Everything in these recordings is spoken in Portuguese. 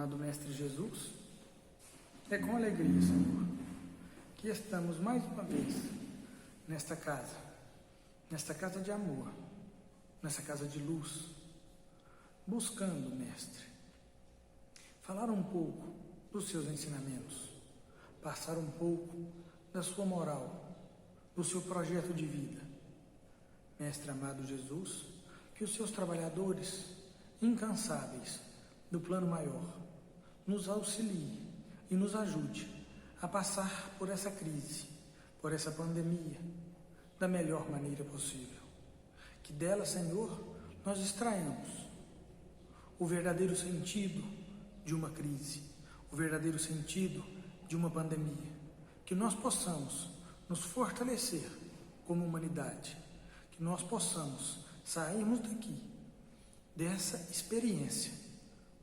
Do Mestre Jesus, é com alegria, Senhor, que estamos mais uma vez nesta casa de amor, nessa casa de luz, buscando, Mestre, falar um pouco dos seus ensinamentos, passar um pouco da sua moral, do seu projeto de vida. Mestre amado Jesus, que os seus trabalhadores incansáveis do plano maior nos auxilie e nos ajude a passar por essa crise, por essa pandemia, da melhor maneira possível. Que dela, Senhor, nós extraamos o verdadeiro sentido de uma crise, o verdadeiro sentido de uma pandemia. Que nós possamos nos fortalecer como humanidade, que nós possamos sairmos daqui, dessa experiência,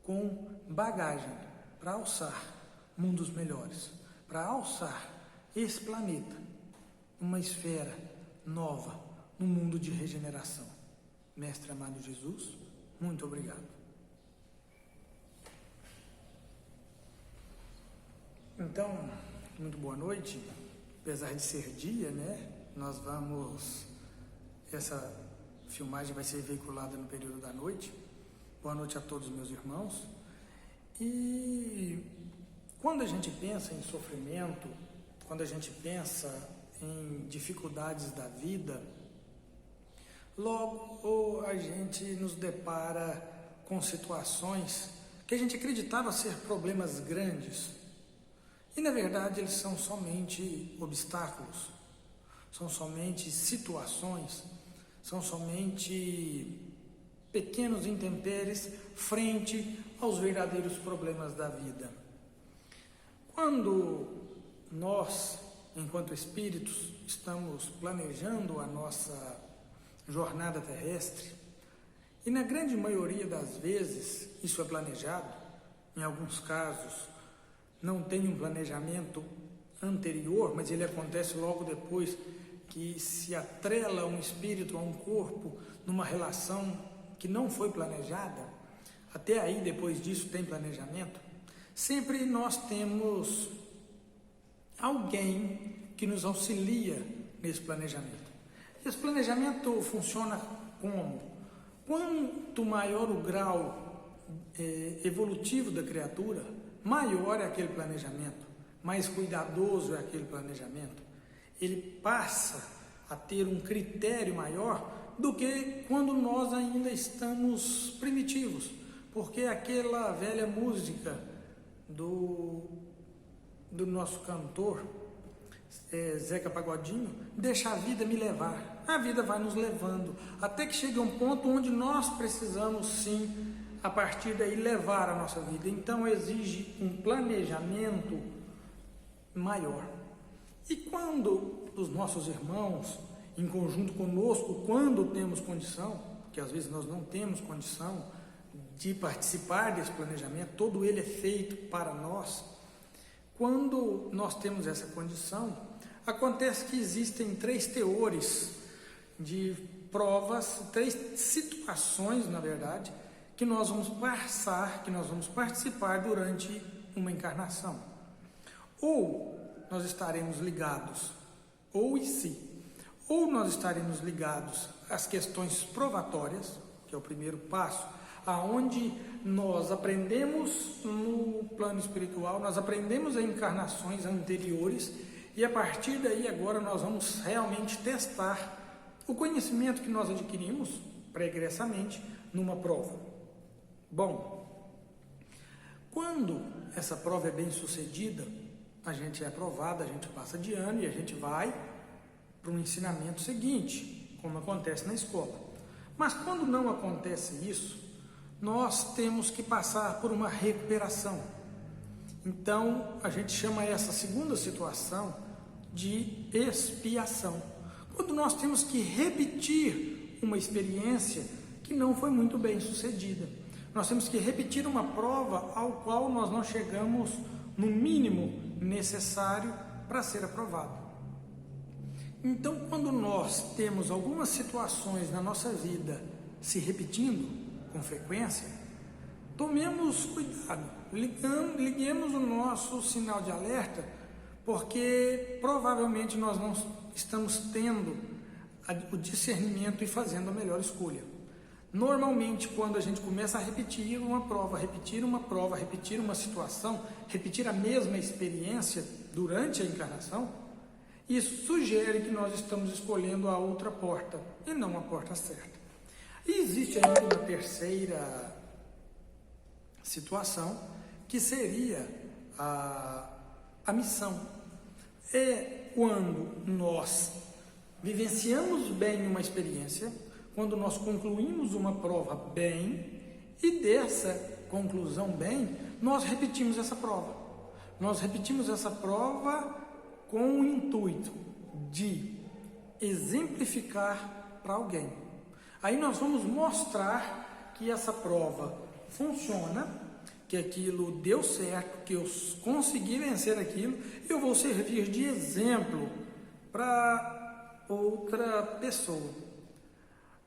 com bagagem para alçar mundos melhores, para alçar esse planeta, uma esfera nova, um mundo de regeneração. Mestre amado Jesus, muito obrigado. Então, muito boa noite. Apesar de ser dia, né? Essa filmagem vai ser veiculada no período da noite. Boa noite a todos meus irmãos. E quando a gente pensa em sofrimento, quando a gente pensa em dificuldades da vida, logo a gente nos depara com situações que a gente acreditava ser problemas grandes. E na verdade eles são somente obstáculos, são somente situações, são somente pequenos intempéries frente aos verdadeiros problemas da vida. Quando nós, enquanto espíritos, estamos planejando a nossa jornada terrestre, e na grande maioria das vezes isso é planejado, em alguns casos não tem um planejamento anterior, mas ele acontece logo depois que se atrela um espírito a um corpo numa relação que não foi planejada. Até aí, depois disso, tem planejamento. Sempre nós temos alguém que nos auxilia nesse planejamento. Esse planejamento funciona como? Quanto maior o grau evolutivo da criatura, maior é aquele planejamento, mais cuidadoso é aquele planejamento. Ele passa a ter um critério maior do que quando nós ainda estamos primitivos, porque aquela velha música do nosso cantor Zeca Pagodinho, deixa a vida me levar. A vida vai nos levando, até que chega um ponto onde nós precisamos sim, a partir daí, levar a nossa vida. Então exige um planejamento maior. E quando os nossos irmãos, em conjunto conosco, quando temos condição, porque às vezes nós não temos condição de participar desse planejamento, todo ele é feito para nós. Quando nós temos essa condição, acontece que existem 3 teores de provas, 3 situações, na verdade, que nós vamos passar, que nós vamos participar durante uma encarnação. Ou nós estaremos ligados, ou nós estaremos ligados às questões provatórias, que é o primeiro passo, aonde nós aprendemos no plano espiritual, nós aprendemos em encarnações anteriores, e a partir daí agora nós vamos realmente testar o conhecimento que nós adquirimos pregressamente numa prova. Bom, quando essa prova é bem sucedida, a gente é aprovado, a gente passa de ano e a gente vai para um ensinamento seguinte, como acontece na escola. Mas quando não acontece isso, nós temos que passar por uma recuperação. Então, a gente chama essa segunda situação de expiação. Quando nós temos que repetir uma experiência que não foi muito bem sucedida. Nós temos que repetir uma prova ao qual nós não chegamos no mínimo necessário para ser aprovado. Então, quando nós temos algumas situações na nossa vida se repetindo com frequência, tomemos cuidado, liguemos o nosso sinal de alerta, porque provavelmente nós não estamos tendo o discernimento e fazendo a melhor escolha. Normalmente, quando a gente começa a repetir uma prova, repetir uma situação, repetir a mesma experiência durante a encarnação, isso sugere que nós estamos escolhendo a outra porta e não a porta certa. E existe ainda uma terceira situação, que seria a missão. É quando nós vivenciamos bem uma experiência, quando nós concluímos uma prova bem, e dessa conclusão bem, nós repetimos essa prova. Nós repetimos essa prova com o intuito de exemplificar para alguém. Aí nós vamos mostrar que essa prova funciona, que aquilo deu certo, que eu consegui vencer aquilo, e eu vou servir de exemplo para outra pessoa.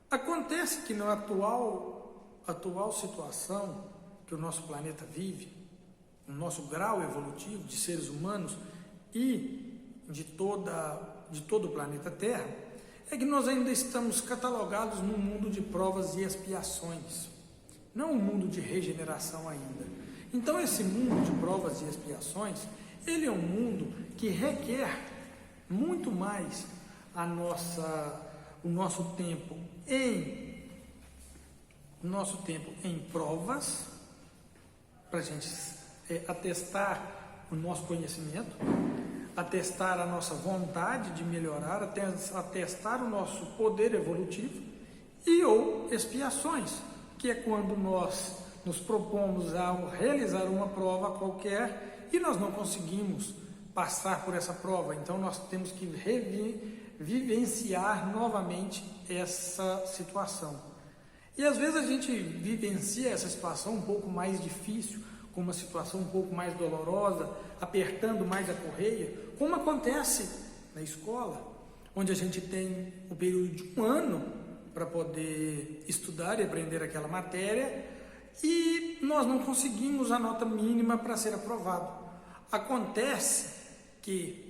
Acontece que na atual situação que o nosso planeta vive, o nosso grau evolutivo de seres humanos e de todo o planeta Terra, é que nós ainda estamos catalogados num mundo de provas e expiações, não um mundo de regeneração ainda. Então esse mundo de provas e expiações, ele é um mundo que requer muito mais o nosso tempo em provas, para a gente atestar o nosso conhecimento, atestar a nossa vontade de melhorar, atestar o nosso poder evolutivo, ou expiações, que é quando nós nos propomos a realizar uma prova qualquer e nós não conseguimos passar por essa prova, então nós temos que vivenciar novamente essa situação. E às vezes a gente vivencia essa situação um pouco mais difícil, com uma situação um pouco mais dolorosa, apertando mais a correia, como acontece na escola, onde a gente tem o período de um ano para poder estudar e aprender aquela matéria, e nós não conseguimos a nota mínima para ser aprovado. Acontece que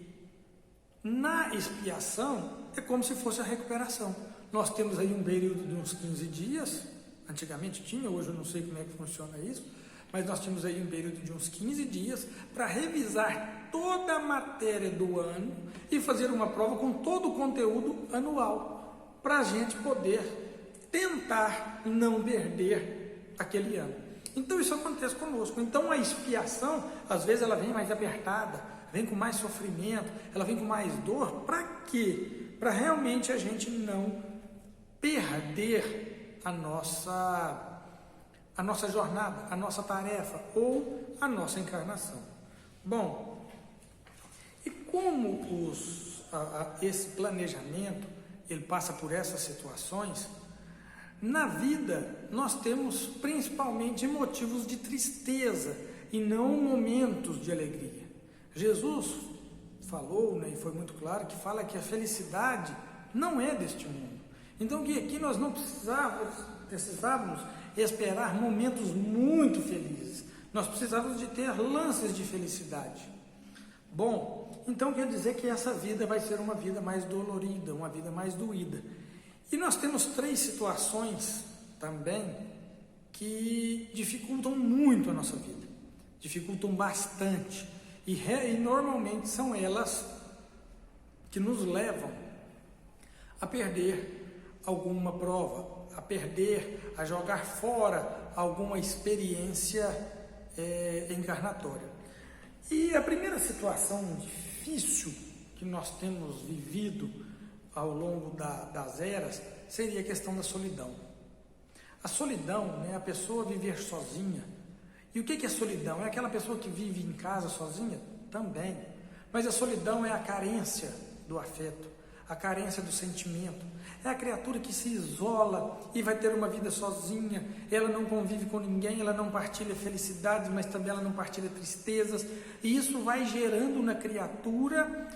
na expiação é como se fosse a recuperação. Nós temos aí um período de uns 15 dias, antigamente tinha, hoje eu não sei como é que funciona isso, mas nós tínhamos aí um período de uns 15 dias para revisar toda a matéria do ano e fazer uma prova com todo o conteúdo anual, para a gente poder tentar não perder aquele ano. Então isso acontece conosco. Então a expiação, às vezes ela vem mais apertada, vem com mais sofrimento, ela vem com mais dor. Para quê? Para realmente a gente não perder a nossa jornada, a nossa tarefa ou a nossa encarnação. Bom, e como esse planejamento ele passa por essas situações, na vida nós temos principalmente motivos de tristeza e não momentos de alegria. Jesus falou, e foi muito claro, que fala que a felicidade não é deste mundo. Então que aqui nós não precisávamos esperar momentos muito felizes, nós precisávamos de ter lances de felicidade. Bom, então quer dizer que essa vida vai ser uma vida mais dolorida, uma vida mais doída. E nós temos 3 situações também que dificultam muito a nossa vida, dificultam bastante, e normalmente são elas que nos levam a perder alguma prova, a jogar fora alguma experiência encarnatória. E a primeira situação difícil que nós temos vivido ao longo das eras seria a questão da solidão. A solidão é a pessoa viver sozinha. E o que é solidão? É aquela pessoa que vive em casa sozinha? Também. Mas a solidão é a carência do afeto, a carência do sentimento. É a criatura que se isola e vai ter uma vida sozinha, ela não convive com ninguém, ela não partilha felicidades, mas também ela não partilha tristezas, e isso vai gerando na criatura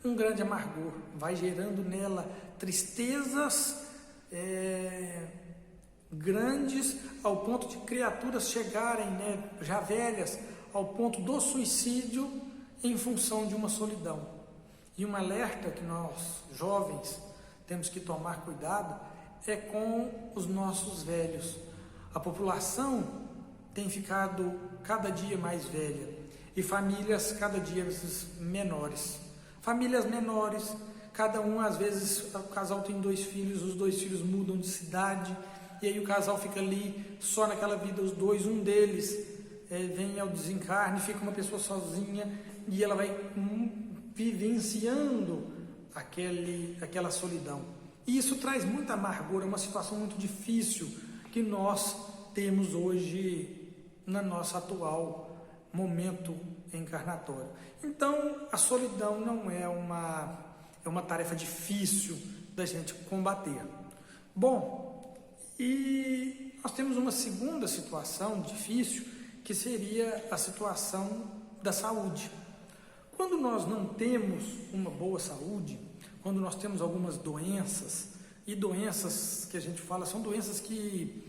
um grande amargor, vai gerando nela tristezas grandes ao ponto de criaturas chegarem, né, já velhas, ao ponto do suicídio em função de uma solidão. E um alerta que nós, jovens, temos que tomar cuidado é com os nossos velhos. A população tem ficado cada dia mais velha e famílias cada dia menores. Famílias menores, cada um, às vezes, o casal tem 2 filhos, os 2 filhos mudam de cidade, e aí o casal fica ali só naquela vida, os 2, um deles vem ao desencarne, fica uma pessoa sozinha, e ela vai vivenciando aquela solidão. E isso traz muita amargura, uma situação muito difícil que nós temos hoje na nossa atual momento encarnatório. Então, a solidão não é uma tarefa difícil da gente combater. Bom, e nós temos uma segunda situação difícil, que seria a situação da saúde. Quando nós não temos uma boa saúde, quando nós temos algumas doenças, e doenças que a gente fala são doenças que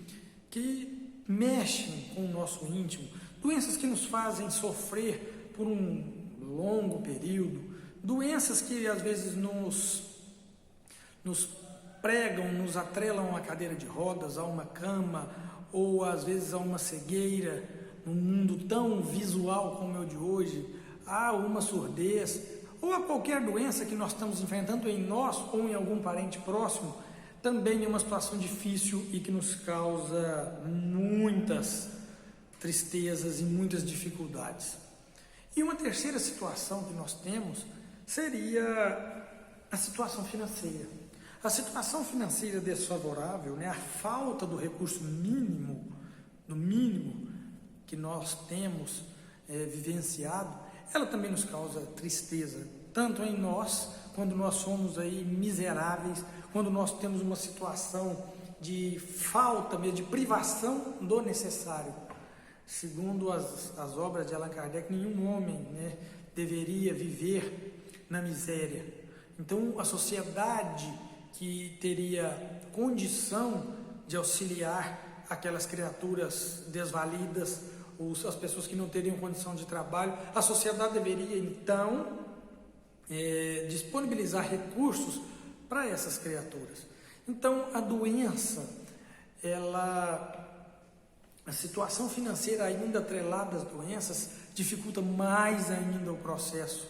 mexem com o nosso íntimo, doenças que nos fazem sofrer por um longo período, doenças que às vezes nos pregam, nos atrelam a cadeira de rodas, a uma cama, ou às vezes a uma cegueira, num mundo tão visual como é o de hoje, a uma surdez, ou a qualquer doença que nós estamos enfrentando em nós ou em algum parente próximo, também é uma situação difícil e que nos causa muitas tristezas e muitas dificuldades. E uma terceira situação que nós temos seria a situação financeira. A situação financeira desfavorável, né, a falta do recurso mínimo, do mínimo que nós temos vivenciado, ela também nos causa tristeza, tanto em nós, quando nós somos aí miseráveis, quando nós temos uma situação de falta, mesmo, de privação do necessário. Segundo as obras de Allan Kardec, nenhum homem, né, deveria viver na miséria. Então, a sociedade que teria condição de auxiliar aquelas criaturas desvalidas, ou as pessoas que não teriam condição de trabalho, a sociedade deveria, então, disponibilizar recursos para essas criaturas. Então, a doença, a situação financeira ainda atrelada às doenças, dificulta mais ainda o processo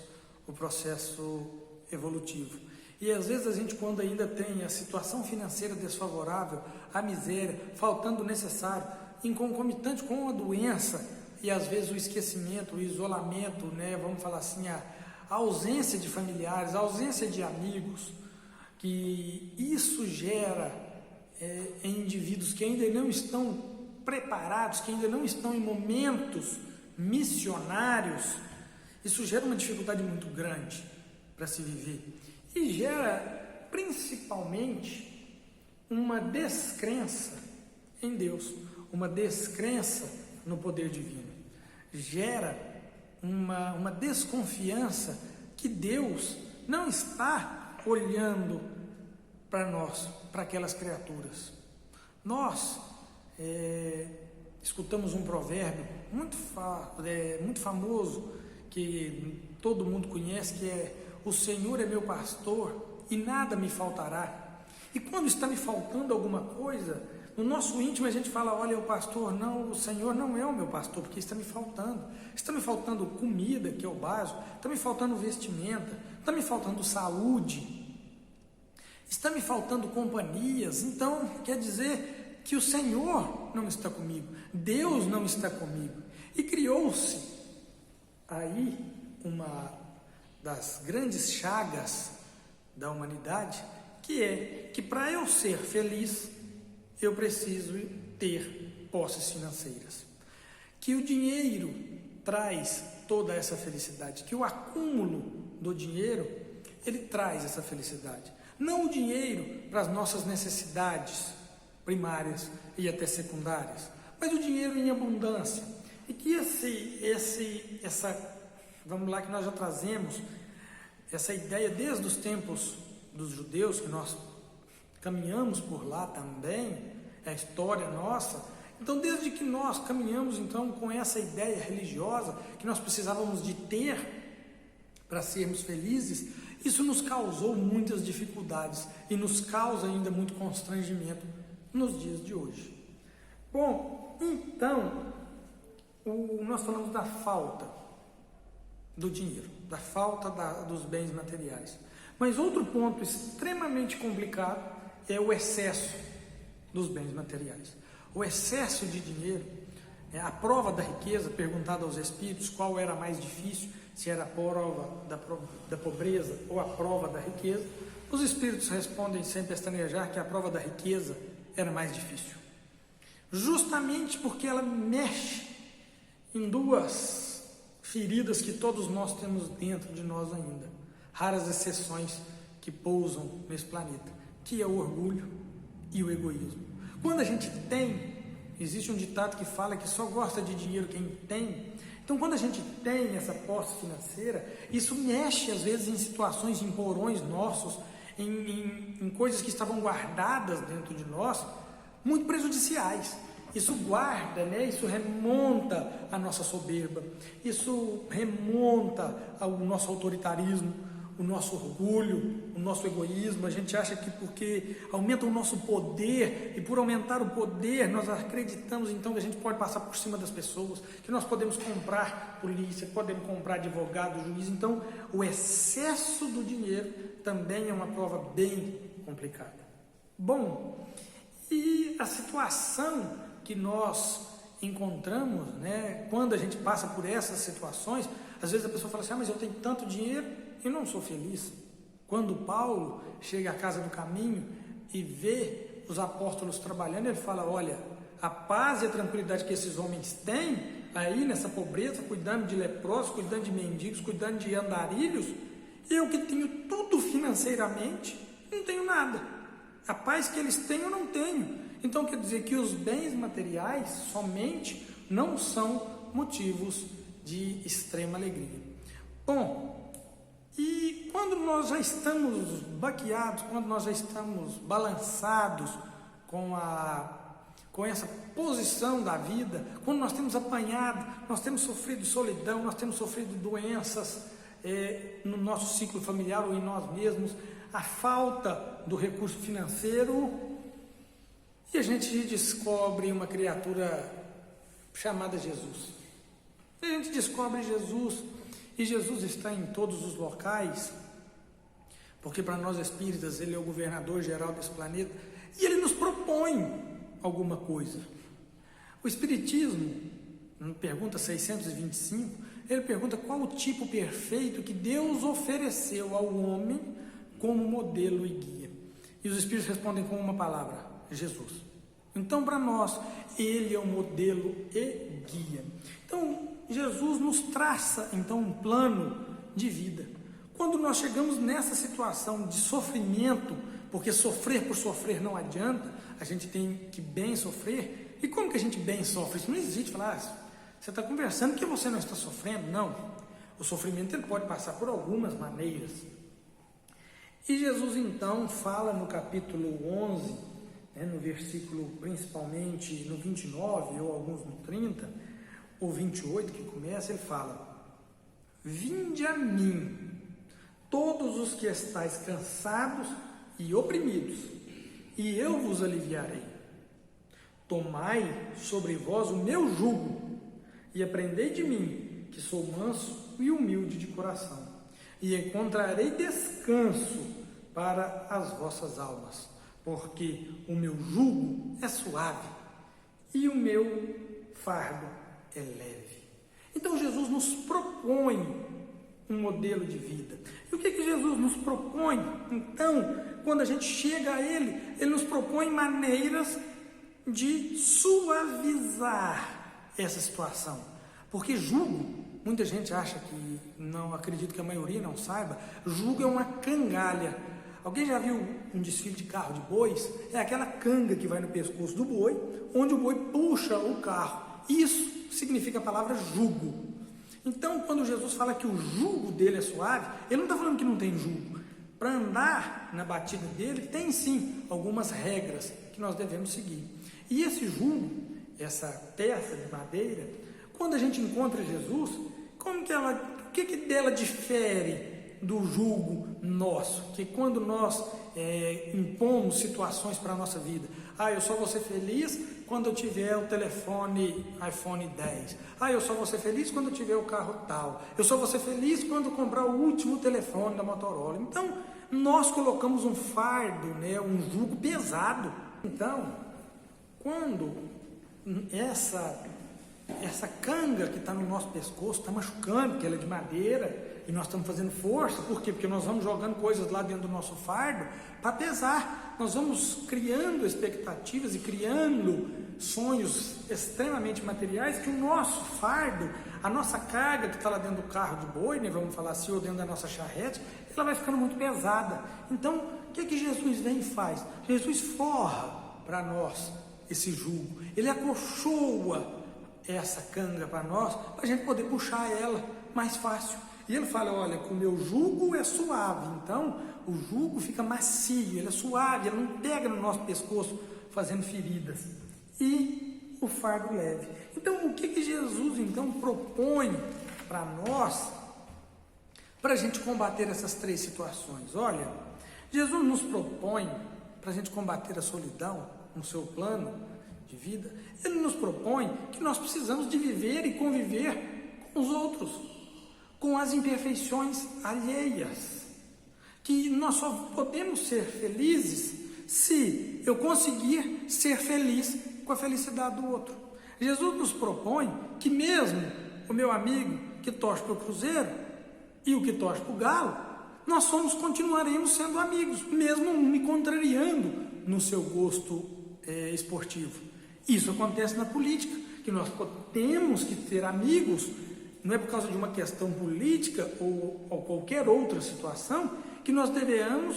evolutivo. E às vezes a gente, quando ainda tem a situação financeira desfavorável, a miséria, faltando o necessário, em concomitante com a doença, e às vezes o esquecimento, o isolamento, né, vamos falar assim, a ausência de familiares, a ausência de amigos, que isso gera em indivíduos que ainda não estão preparados, que ainda não estão em momentos missionários, isso gera uma dificuldade muito grande para se viver. E gera principalmente uma descrença em Deus, uma descrença no poder divino. Gera uma desconfiança que Deus não está olhando para nós, para aquelas criaturas. Nós escutamos um provérbio muito famoso, que todo mundo conhece, que é: o Senhor é meu pastor e nada me faltará. E quando está me faltando alguma coisa, no nosso íntimo a gente fala: olha, o Senhor não é o meu pastor, porque está me faltando comida, que é o básico, está me faltando vestimenta, está me faltando saúde, está me faltando companhias. Então quer dizer que o Senhor não está comigo, Deus não está comigo. E criou-se aí uma das grandes chagas da humanidade, que é que para eu ser feliz, eu preciso ter posses financeiras. Que o dinheiro traz toda essa felicidade, que o acúmulo do dinheiro, ele traz essa felicidade. Não o dinheiro para as nossas necessidades primárias e até secundárias, mas o dinheiro em abundância. E que vamos lá, que nós já trazemos essa ideia desde os tempos dos judeus, que nós caminhamos por lá também, na história nossa. Então, desde que nós caminhamos então com essa ideia religiosa que nós precisávamos de ter para sermos felizes, isso nos causou muitas dificuldades e nos causa ainda muito constrangimento nos dias de hoje. Bom, então, nós falamos da falta do dinheiro, da falta dos bens materiais. Mas outro ponto extremamente complicado é o excesso dos bens materiais. O excesso de dinheiro, a prova da riqueza, perguntada aos espíritos qual era mais difícil, se era a prova da pobreza ou a prova da riqueza, os espíritos respondem sem pestanejar que a prova da riqueza era mais difícil. Justamente porque ela mexe em duas feridas que todos nós temos dentro de nós ainda, raras exceções que pousam nesse planeta, que é o orgulho e o egoísmo. Quando a gente tem, existe um ditado que fala que só gosta de dinheiro quem tem. Então, quando a gente tem essa posse financeira, isso mexe às vezes em situações, em porões nossos, em coisas que estavam guardadas dentro de nós, muito prejudiciais. Isso guarda, isso remonta a nossa soberba, isso remonta ao nosso autoritarismo, o nosso orgulho, o nosso egoísmo. A gente acha que porque aumenta o nosso poder, e por aumentar o poder nós acreditamos então que a gente pode passar por cima das pessoas, que nós podemos comprar polícia, podemos comprar advogado, juiz. Então o excesso do dinheiro também é uma prova bem complicada. Bom, e a situação que nós encontramos, quando a gente passa por essas situações, às vezes a pessoa fala assim, mas eu tenho tanto dinheiro e não sou feliz. Quando Paulo chega à casa do caminho e vê os apóstolos trabalhando, ele fala, olha, a paz e a tranquilidade que esses homens têm, aí nessa pobreza, cuidando de leprosos, cuidando de mendigos, cuidando de andarilhos, eu que tenho tudo financeiramente, não tenho nada. A paz que eles têm eu não tenho. Então quer dizer que os bens materiais somente não são motivos de extrema alegria. Bom, e quando nós já estamos baqueados, quando nós já estamos balançados com essa posição da vida, quando nós temos apanhado, nós temos sofrido solidão, nós temos sofrido doenças no nosso ciclo familiar ou em nós mesmos, a falta do recurso financeiro, e a gente descobre uma criatura chamada Jesus. A gente descobre Jesus, e Jesus está em todos os locais, porque para nós espíritas ele é o governador geral desse planeta, e ele nos propõe alguma coisa. O Espiritismo, na pergunta 625, ele pergunta qual o tipo perfeito que Deus ofereceu ao homem como modelo e guia. E os espíritos respondem com uma palavra: Jesus. Então, para nós, ele é o modelo e guia. Então, Jesus nos traça então um plano de vida. Quando nós chegamos nessa situação de sofrimento, porque sofrer por sofrer não adianta, a gente tem que bem sofrer. E como que a gente bem sofre? Isso não existe. Falar, você está conversando que você não está sofrendo. Não. O sofrimento ele pode passar por algumas maneiras. E Jesus então fala no capítulo 11, no versículo principalmente no 29 ou alguns no 30, ou 28 que começa, ele fala: vinde a mim, todos os que estáis cansados e oprimidos, e eu vos aliviarei. Tomai sobre vós o meu jugo, e aprendei de mim, que sou manso e humilde de coração, e encontrarei descanso para as vossas almas, porque o meu jugo é suave e o meu fardo é leve. Então Jesus nos propõe um modelo de vida. E o que Jesus nos propõe? Então, quando a gente chega a Ele nos propõe maneiras de suavizar essa situação. Porque jugo, muita gente acha que, não acredito que a maioria não saiba, jugo é uma cangalha. Alguém já viu um desfile de carro de bois? É aquela canga que vai no pescoço do boi, onde o boi puxa o carro. Isso significa a palavra jugo. Então, quando Jesus fala que o jugo dele é suave, ele não está falando que não tem jugo. Para andar na batida dele, tem sim algumas regras que nós devemos seguir. E esse jugo, essa peça de madeira, quando a gente encontra Jesus, o que dela difere do jugo nosso? Que quando nós impomos situações para a nossa vida, eu só vou ser feliz quando eu tiver o telefone iPhone 10, eu só vou ser feliz quando eu tiver o carro tal, eu só vou ser feliz quando eu comprar o último telefone da Motorola. Então, nós colocamos um fardo, um jugo pesado. Então, quando essa canga que está no nosso pescoço está machucando, porque ela é de madeira, e nós estamos fazendo força, por quê? Porque nós vamos jogando coisas lá dentro do nosso fardo para pesar, nós vamos criando expectativas e criando sonhos extremamente materiais, que o nosso fardo, a nossa carga que está lá dentro do carro de boi, vamos falar assim, ou dentro da nossa charrete, ela vai ficando muito pesada. Então, o que Jesus vem e faz? Jesus forra para nós esse jugo, ele acolchoa essa canga para nós, para a gente poder puxar ela mais fácil. E ele fala, olha, que o meu jugo é suave, então o jugo fica macio, ele é suave, ele não pega no nosso pescoço fazendo feridas. E o fardo leve. Então, o que Jesus então propõe para nós, para a gente combater essas três situações? Olha, Jesus nos propõe, para a gente combater a solidão no seu plano de vida, ele nos propõe que nós precisamos de viver e conviver com os outros, com as imperfeições alheias, que nós só podemos ser felizes se eu conseguir ser feliz com a felicidade do outro. Jesus nos propõe que mesmo o meu amigo que torce para o Cruzeiro e o que torce para o Galo, nós continuaremos sendo amigos, mesmo me contrariando no seu gosto esportivo. Isso acontece na política, que nós temos que ter amigos, não é por causa de uma questão política ou qualquer outra situação, que nós devemos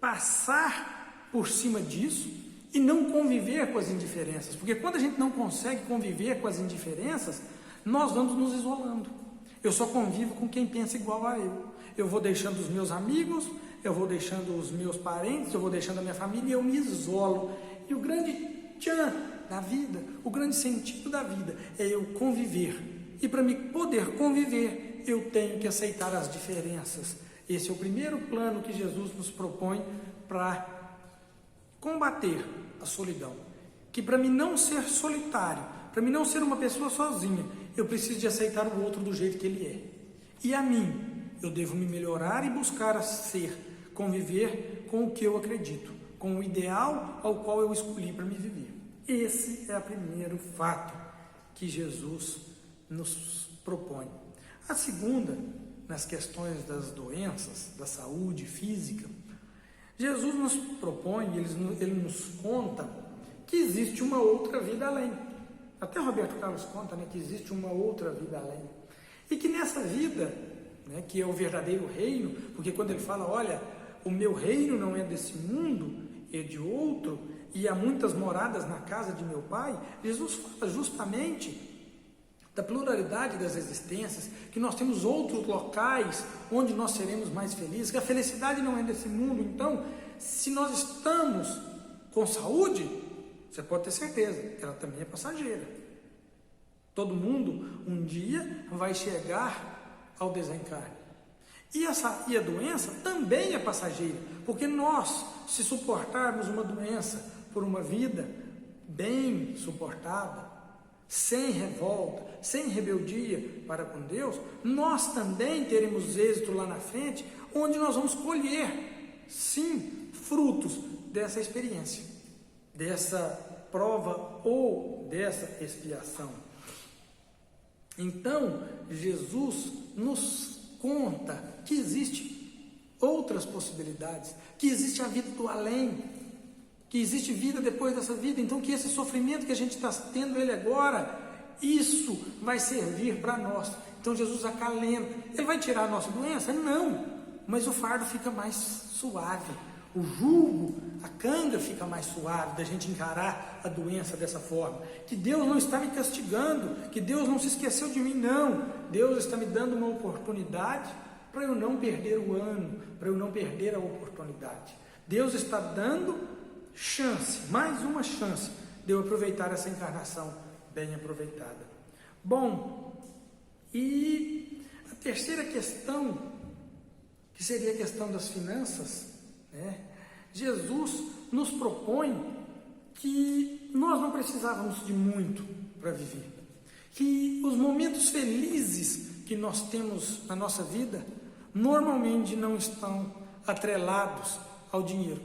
passar por cima disso e não conviver com as indiferenças, porque quando a gente não consegue conviver com as indiferenças, nós vamos nos isolando. Eu só convivo com quem pensa igual a eu vou deixando os meus amigos, eu vou deixando os meus parentes, eu vou deixando a minha família e eu me isolo. E o grande tchan da vida, o grande sentido da vida é eu conviver. E para me poder conviver, eu tenho que aceitar as diferenças. Esse é o primeiro plano que Jesus nos propõe para combater a solidão. Que para mim não ser solitário, para mim não ser uma pessoa sozinha, eu preciso de aceitar o outro do jeito que ele é. E a mim, eu devo me melhorar e buscar conviver com o que eu acredito, com o ideal ao qual eu escolhi para me viver. Esse é o primeiro fato que Jesus nos propõe. A segunda, nas questões das doenças, da saúde física, Jesus nos propõe, ele nos conta que existe uma outra vida além. Até Roberto Carlos conta, que existe uma outra vida além. E que nessa vida, que é o verdadeiro reino, porque quando ele fala, olha, o meu reino não é desse mundo, é de outro, e há muitas moradas na casa de meu Pai, Jesus fala justamente da pluralidade das existências, que nós temos outros locais onde nós seremos mais felizes, que a felicidade não é desse mundo. Então, se nós estamos com saúde, você pode ter certeza, ela também é passageira. Todo mundo um dia vai chegar ao desencarne. E a doença também é passageira, porque nós, se suportarmos uma doença por uma vida bem suportada, sem revolta, sem rebeldia para com Deus, nós também teremos êxito lá na frente, onde nós vamos colher, sim, frutos dessa experiência, dessa prova ou dessa expiação. Então, Jesus nos conta que existe outras possibilidades, que existe a vida do além, que existe vida depois dessa vida, então que esse sofrimento que a gente está tendo ele agora, isso vai servir para nós. Então Jesus acalenta. Ele vai tirar a nossa doença? Não, mas o fardo fica mais suave, o jugo, a canga fica mais suave da gente encarar a doença dessa forma. Que Deus não está me castigando, que Deus não se esqueceu de mim, não. Deus está me dando uma oportunidade para eu não perder o ano, para eu não perder a oportunidade. Deus está dando chance, mais uma chance de eu aproveitar essa encarnação bem aproveitada. Bom, e a terceira questão, que seria a questão das finanças, né? Jesus nos propõe que nós não precisávamos de muito para viver, que os momentos felizes que nós temos na nossa vida normalmente não estão atrelados ao dinheiro.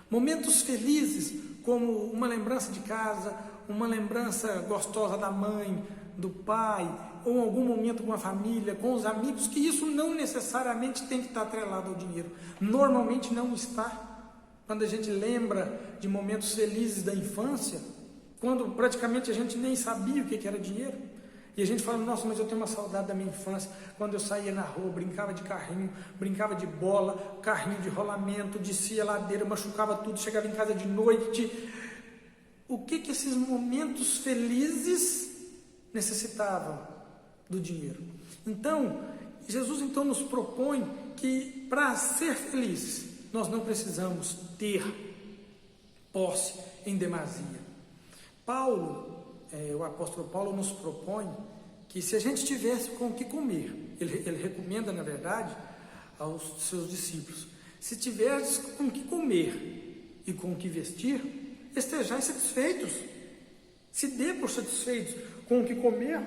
Momentos felizes como uma lembrança de casa, uma lembrança gostosa da mãe, do pai, ou algum momento com a família, com os amigos, que isso não necessariamente tem que estar atrelado ao dinheiro. Normalmente não está. Quando a gente lembra de momentos felizes da infância, quando praticamente a gente nem sabia o que era dinheiro, e a gente fala, nossa, mas eu tenho uma saudade da minha infância, quando eu saía na rua, brincava de carrinho, brincava de bola, carrinho de rolamento, descia a ladeira, machucava tudo, chegava em casa de noite. O que esses momentos felizes necessitavam? Do dinheiro. Então, Jesus então nos propõe que para ser felizes, nós não precisamos ter posse em demasia. O apóstolo Paulo nos propõe que se a gente tivesse com o que comer, ele recomenda, na verdade, aos seus discípulos, se tiveres com o que comer e com o que vestir, estejais satisfeitos. Se dê por satisfeitos com o que comer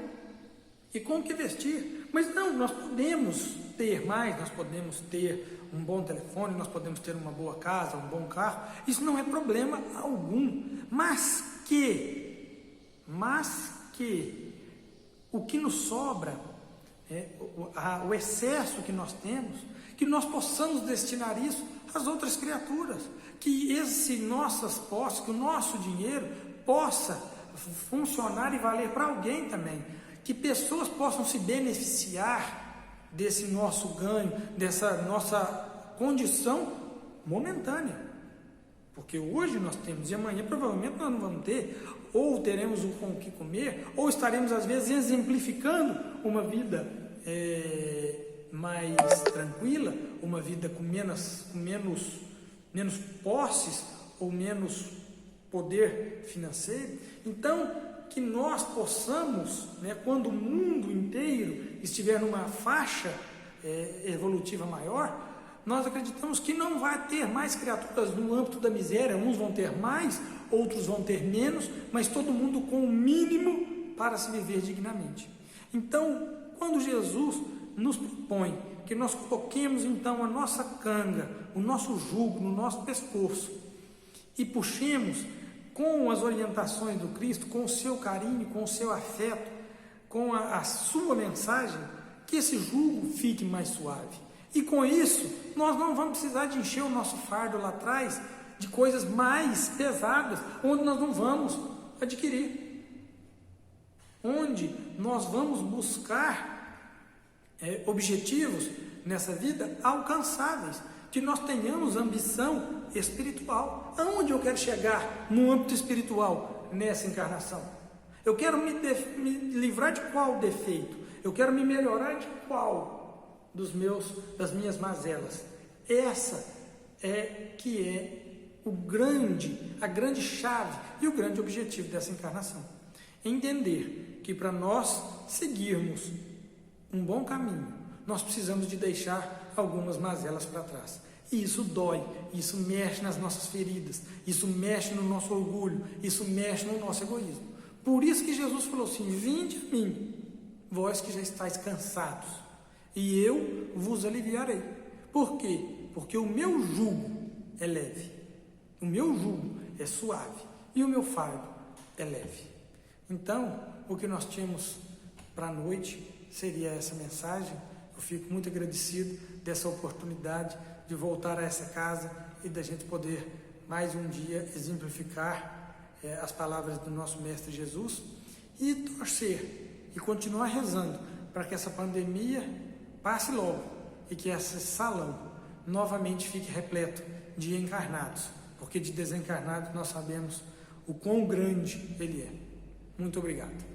e com o que vestir. Mas não, nós podemos ter mais, nós podemos ter um bom telefone, nós podemos ter uma boa casa, um bom carro, isso não é problema algum, mas que o que nos sobra, o excesso que nós temos, que nós possamos destinar isso às outras criaturas, que nossas posses, que o nosso dinheiro possa funcionar e valer para alguém também, que pessoas possam se beneficiar desse nosso ganho, dessa nossa condição momentânea, porque hoje nós temos e amanhã provavelmente nós não vamos ter, ou teremos com o que comer, ou estaremos às vezes exemplificando uma vida mais tranquila, uma vida com menos posses ou menos poder financeiro. Então, que nós possamos, quando o mundo inteiro estiver numa faixa evolutiva maior, nós acreditamos que não vai ter mais criaturas no âmbito da miséria, uns vão ter mais, outros vão ter menos, mas todo mundo com o mínimo para se viver dignamente. Então, quando Jesus nos propõe que nós coloquemos então a nossa canga, o nosso jugo no nosso pescoço e puxemos com as orientações do Cristo, com o seu carinho, com o seu afeto, com a sua mensagem, que esse jugo fique mais suave. E com isso, nós não vamos precisar de encher o nosso fardo lá atrás de coisas mais pesadas, onde nós não vamos adquirir. Onde nós vamos buscar objetivos nessa vida alcançáveis, que nós tenhamos ambição espiritual. Aonde eu quero chegar no âmbito espiritual nessa encarnação? Eu quero me livrar de qual defeito? Eu quero me melhorar de qual das minhas mazelas? Essa que é a grande chave e o grande objetivo dessa encarnação. Entender que para nós seguirmos um bom caminho, nós precisamos de deixar algumas mazelas para trás. E isso dói, isso mexe nas nossas feridas, isso mexe no nosso orgulho, isso mexe no nosso egoísmo. Por isso que Jesus falou assim: vinde a mim, vós que já estáis cansados, e eu vos aliviarei. Por quê? Porque o meu jugo é leve, o meu jugo é suave e o meu fardo é leve. Então, o que nós tínhamos para a noite seria essa mensagem. Eu fico muito agradecido dessa oportunidade de voltar a essa casa e da gente poder mais um dia exemplificar as palavras do nosso Mestre Jesus e torcer e continuar rezando para que essa pandemia passe logo e que esse salão novamente fique repleto de encarnados, porque de desencarnados nós sabemos o quão grande ele é. Muito obrigado.